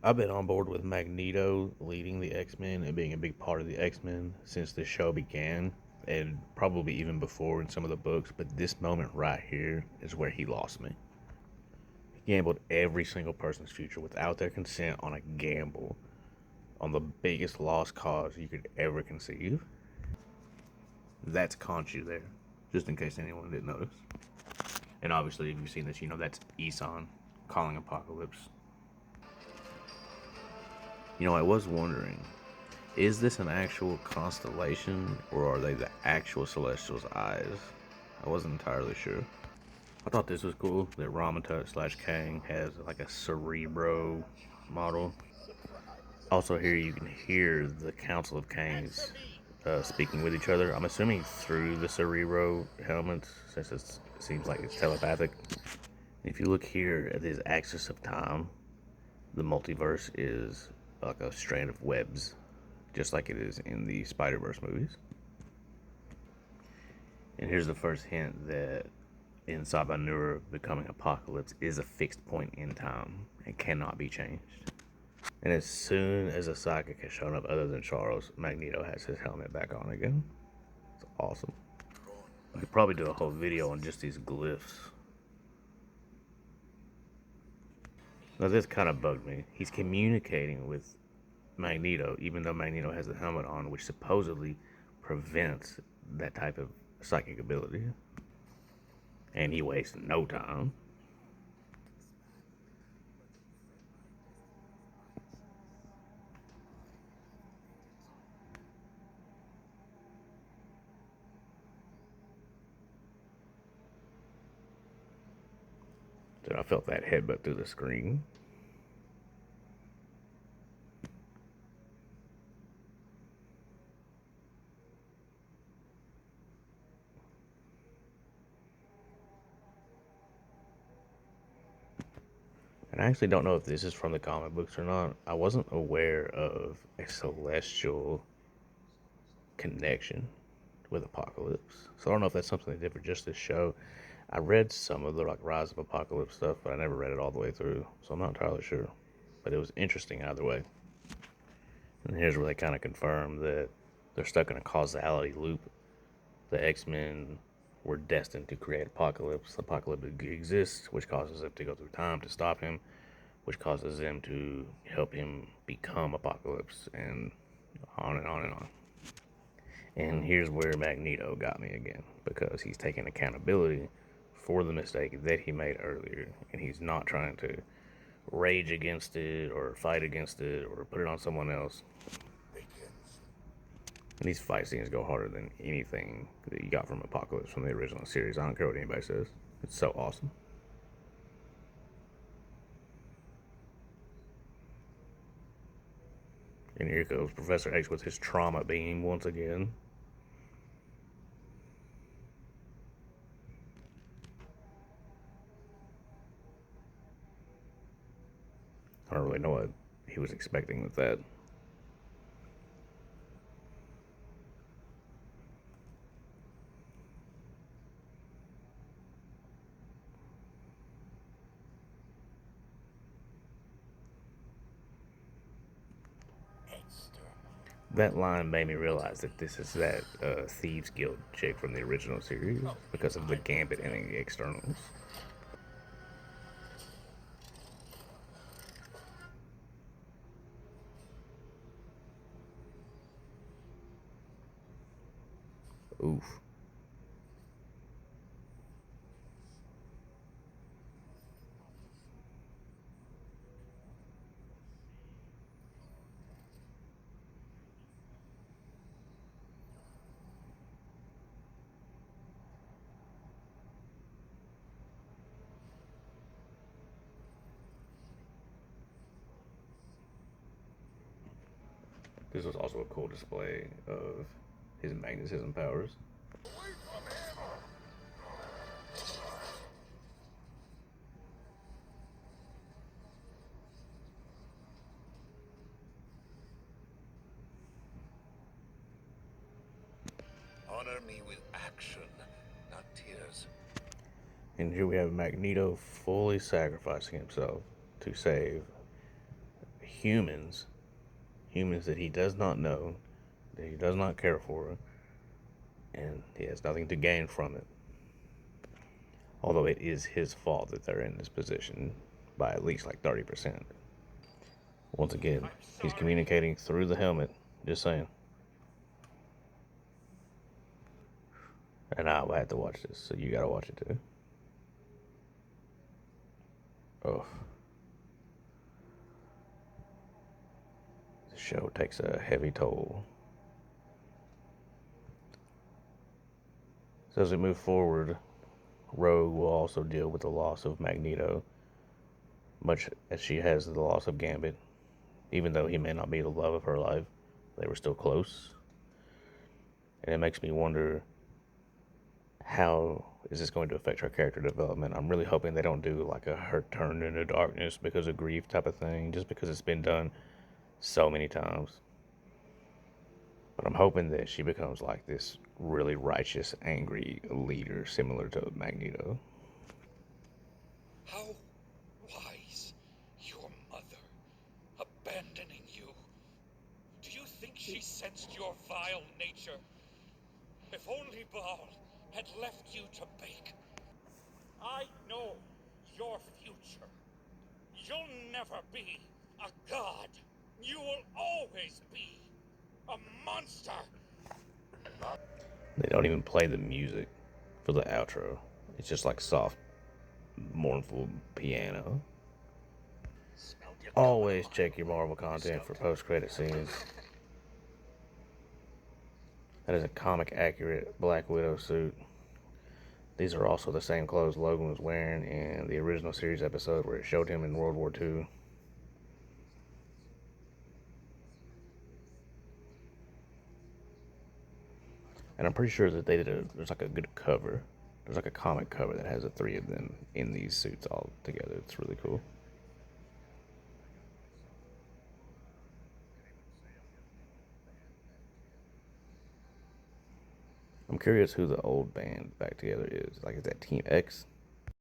I've been on board with Magneto leading the X-Men and being a big part of the X-Men since the show began, and probably even before in some of the books. But this moment right here is where he lost me. He gambled every single person's future without their consent on a gamble on the biggest lost cause you could ever conceive. That's Khonshu there, just in case anyone didn't notice. And obviously, if you've seen this, you know that's Isan calling Apocalypse. You know, I was wondering, is this an actual constellation, or are they the actual Celestial's eyes? I wasn't entirely sure. I thought this was cool that Ramatut slash Kang has like a Cerebro model. Also, here you can hear the Council of Kangs speaking with each other. I'm assuming through the Cerebro helmets, since it seems like it's telepathic. If you look here at this axis of time, the multiverse is like a strand of webs, just like it is in the Spider-Verse movies. And here's the first hint that in Sabanur becoming Apocalypse is a fixed point in time and cannot be changed. And as soon as a psychic has shown up other than Charles, Magneto has his helmet back on again. It's awesome. We could probably do a whole video on just these glyphs. Now this kind of bugged me. He's communicating with Magneto, even though Magneto has the helmet on, which supposedly prevents that type of psychic ability. And he wastes no time. So I felt that headbutt through the screen. And I actually don't know if this is from the comic books or not. I wasn't aware of a celestial connection with Apocalypse. So I don't know if that's something they did for just this show. I read some of the like Rise of Apocalypse stuff, but I never read it all the way through, so I'm not entirely sure. But it was interesting either way. And here's where they kind of confirm that they're stuck in a causality loop. The X-Men were destined to create Apocalypse. Apocalypse exists, which causes them to go through time to stop him, which causes them to help him become Apocalypse, and on and on and on. And here's where Magneto got me again, because he's taking accountability for the mistake that he made earlier, and he's not trying to rage against it or fight against it or put it on someone else. And these fight scenes go harder than anything that you got from Apocalypse from the original series. I don't care what anybody says. It's so awesome. And here goes Professor X with his trauma beam once again. I don't really know what he was expecting with that. That line made me realize that this is that Thieves Guild chick from the original series because of the Gambit and the externals. Oof. This was also a cool display of his magnetism powers. Honor me with action, not tears. And here we have Magneto fully sacrificing himself to save humans, humans that he does not know, that he does not care for, and he has nothing to gain from it. Although it is his fault that they're in this position by at least like 30%. Once again, he's communicating through the helmet. Just saying. And I had to watch this, so you gotta watch it too. Oh. The show takes a heavy toll. So as we move forward, Rogue will also deal with the loss of Magneto, much as she has the loss of Gambit. Even though he may not be the love of her life, they were still close. And it makes me wonder, how is this going to affect her character development? I'm really hoping they don't do like a her turned into darkness because of grief type of thing, just because it's been done so many times. But I'm hoping that she becomes like this really righteous, angry leader similar to Magneto. How wise, your mother, abandoning you. Do you think she sensed your vile nature? If only Baal had left you to bake. I know your future. You'll never be a god. You will always be a monster. They don't even play the music for the outro. It's just like soft, mournful piano. Always check your Marvel content for post-credit scenes. That is a comic-accurate Black Widow suit. These are also the same clothes Logan was wearing in the original series episode where it showed him in World War II. And I'm pretty sure that there's like a good cover. There's like a comic cover that has the three of them in these suits all together. It's really cool. I'm curious who the old band back together is. Like, is that Team X?